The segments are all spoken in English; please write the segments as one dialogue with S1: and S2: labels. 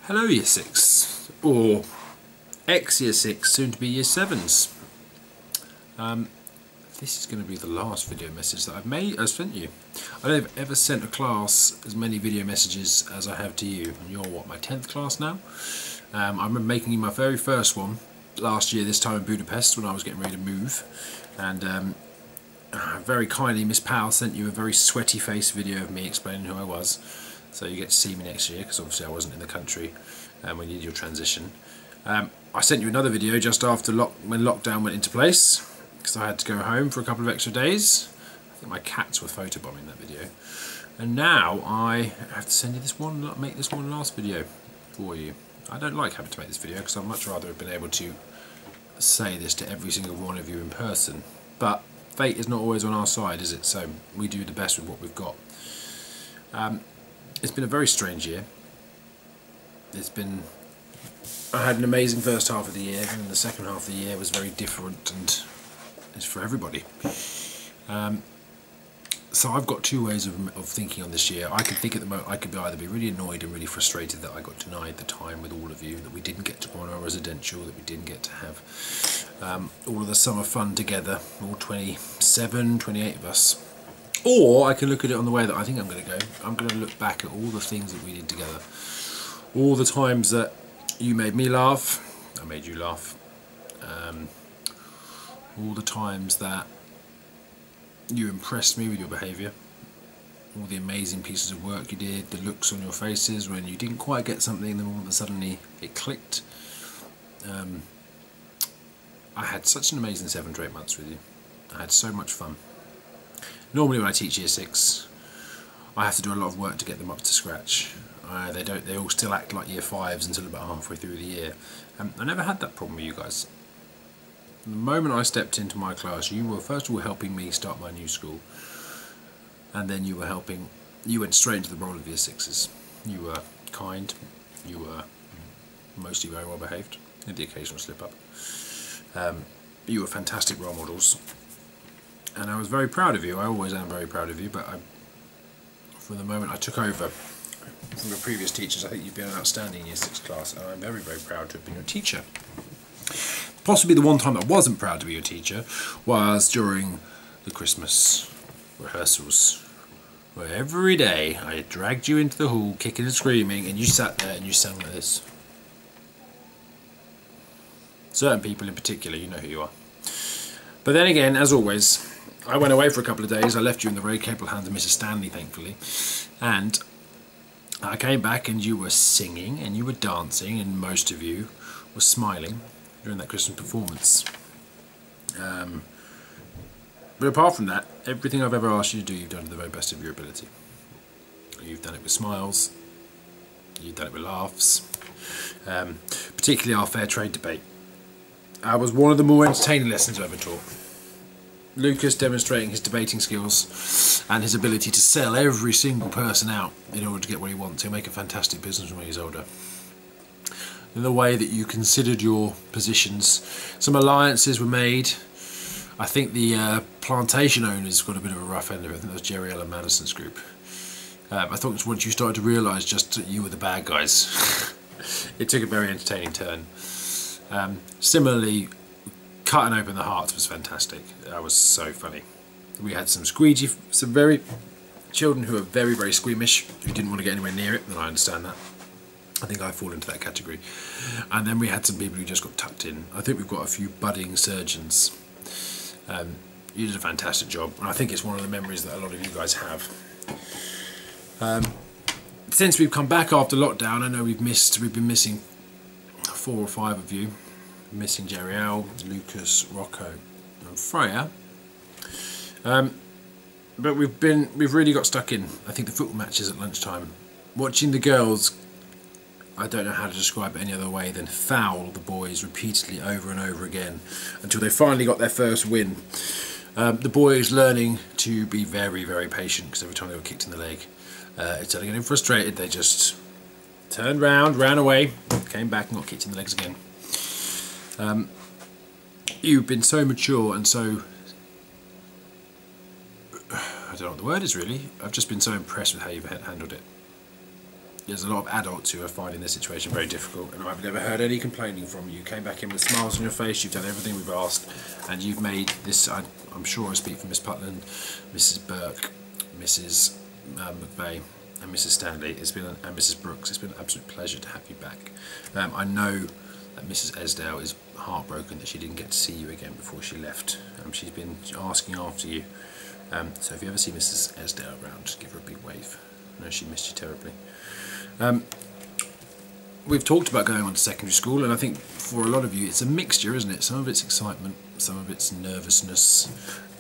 S1: Hello Year 6, or ex-Year 6, soon to be Year 7s. This is going to be the last video message that I've sent you. I don't have ever sent a class as many video messages as I have to you. And you're what, my 10th class now? I remember making you my very first one last year, this time in Budapest, when I was getting ready to move. And very kindly, Miss Powell sent you a very sweaty face video of me explaining who I was. So you get to see me next year, because obviously I wasn't in the country when you did your transition. I sent you another video just after when lockdown went into place, because I had to go home for a couple of extra days. I think my cats were photobombing that video. And now I have to send you this one, make this one last video for you. I don't like having to make this video, because I'd much rather have been able to say this to every single one of you in person. But fate is not always on our side, is it? So we do the best with what we've got. It's been a very strange year. I had an amazing first half of the year, and the second half of the year was very different, and it's for everybody. So I've got two ways of thinking on this year. I could think at the moment I could either be really annoyed and really frustrated that I got denied the time with all of you, that we didn't get to go on our residential, that we didn't get to have all of the summer fun together, all 27, 28 of us. Or I can look at it on the way that I think I'm going to go. I'm going to look back at all the things that we did together. All the times that you made me laugh, I made you laugh. All the times that you impressed me with your behaviour. All the amazing pieces of work you did, the looks on your faces when you didn't quite get something, then all of a sudden it clicked. I had such an amazing 7 to 8 months with you. I had so much fun. Normally when I teach Year 6, I have to do a lot of work to get them up to scratch. They all still act like Year 5s until about halfway through the year. I never had that problem with you guys. The moment I stepped into my class, you were first of all helping me start my new school, and then you went straight into the role of Year 6s. You were kind, you were mostly very well behaved, with the occasional slip up. You were fantastic role models. And I was very proud of you. I always am very proud of you, but from the moment I took over from the previous teachers, I think you've been an outstanding Year 6 class, and I'm very, very proud to have been your teacher. Possibly the one time I wasn't proud to be your teacher was during the Christmas rehearsals, where every day I dragged you into the hall kicking and screaming, and you sat there and you sang like this. Certain people in particular, you know who you are. But then again, as always, I went away for a couple of days. I left you in the very capable hands of Mrs. Stanley, thankfully. And I came back and you were singing and you were dancing, and most of you were smiling during that Christmas performance. But apart from that, everything I've ever asked you to do, you've done to the very best of your ability. You've done it with smiles. You've done it with laughs. Particularly our fair trade debate. That was one of the more entertaining lessons I've ever taught. Lucas demonstrating his debating skills and his ability to sell every single person out in order to get what he wants. He'll make a fantastic businessman when he's older. In the way that you considered your positions, some alliances were made. I think the plantation owners got a bit of a rough end of it. I think that was Jerry L. and Madison's group. I thought it was once you started to realise just that you were the bad guys. It took a very entertaining turn. Similarly, cutting open the hearts was fantastic. That was so funny. We had some children who were very, very squeamish, who didn't want to get anywhere near it, and I understand that. I think I fall into that category. And then we had some people who just got tucked in. I think we've got a few budding surgeons. You did a fantastic job, and I think it's one of the memories that a lot of you guys have. Since we've come back after lockdown, I know we've been missing 4 or 5 of you. Missing Jerry L, Lucas, Rocco and Freya. But we've really got stuck in. I think the football matches at lunchtime. Watching the girls, I don't know how to describe it any other way than foul the boys repeatedly over and over again until they finally got their first win. The boys learning to be very, very patient, because every time they were kicked in the leg, instead of getting frustrated, they just turned round, ran away, came back and got kicked in the legs again. You've been so mature and so, I don't know what the word is really, I've just been so impressed with how you've handled it. there's a lot of adults who are finding this situation very difficult, and I've never heard any complaining from you. You came back in with smiles on your face, you've done everything we've asked, and you've made this, I'm sure I speak for Miss Putland, Mrs Burke, Mrs McVeigh and Mrs Stanley, and Mrs Brooks, it's been an absolute pleasure to have you back. I know that Mrs Esdale is heartbroken that she didn't get to see you again before she left. She's been asking after you, so if you ever see Mrs Esdale around, just give her a big wave. I know she missed you terribly. We've talked about going on to secondary school, and I think for a lot of you it's a mixture, isn't it? Some of it's excitement, some of it's nervousness,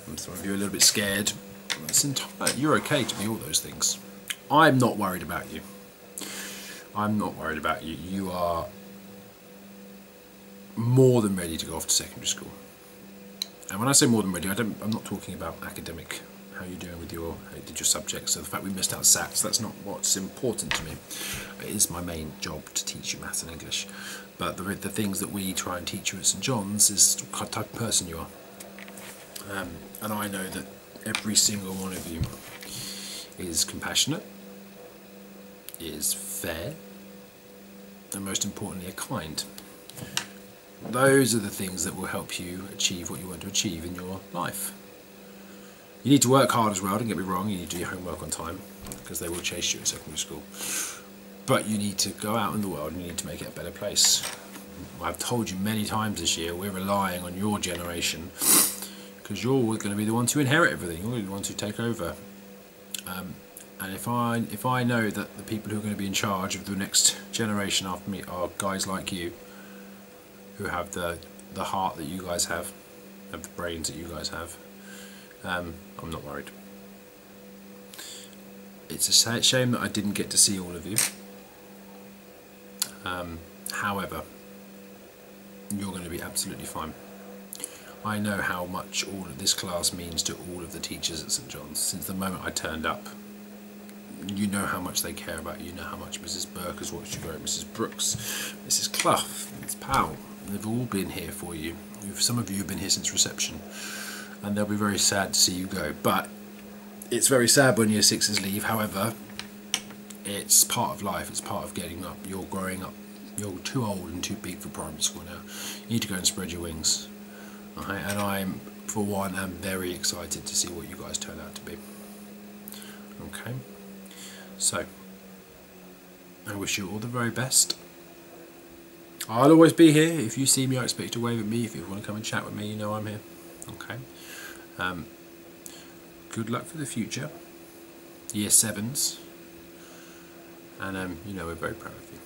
S1: and some of you are a little bit scared. You're okay to be all those things. I'm not worried about you. I'm not worried about you. You are more than ready to go off to secondary school. And when I say more than ready, I'm not talking about academic, how you're doing with your subjects. So the fact we missed out SATs, that's not what's important to me. It is my main job to teach you maths and English. But the things that we try and teach you at St John's is what type of person you are. And I know that every single one of you is compassionate, is fair, and most importantly, are kind. Those are the things that will help you achieve what you want to achieve in your life. You need to work hard as well, don't get me wrong, you need to do your homework on time, because they will chase you at secondary school. But you need to go out in the world and you need to make it a better place. I've told you many times this year, we're relying on your generation, because you're going to be the ones who inherit everything, you're the ones who take over. And if I know that the people who are going to be in charge of the next generation after me are guys like you, who have the heart that you guys have the brains that you guys have, I'm not worried. It's a shame that I didn't get to see all of you. However, you're going to be absolutely fine. I know how much all of this class means to all of the teachers at St John's. Since the moment I turned up, you know how much they care about you. You know how much Mrs Burke has watched you grow, Mrs Brooks, Mrs Clough, Mrs Powell. They've all been here for you. Some of you have been here since reception, and they'll be very sad to see you go. But it's very sad when year sixes leave. However, it's part of life, it's part of getting up. You're growing up, you're too old and too big for primary school now. You need to go and spread your wings. Okay? And I'm, for one, am very excited to see what you guys turn out to be. Okay, so I wish you all the very best. I'll always be here. If you see me, I expect you to wave at me. If you want to come and chat with me, you know I'm here. Okay. Good luck for the future, year sevens, and you know we're very proud of you.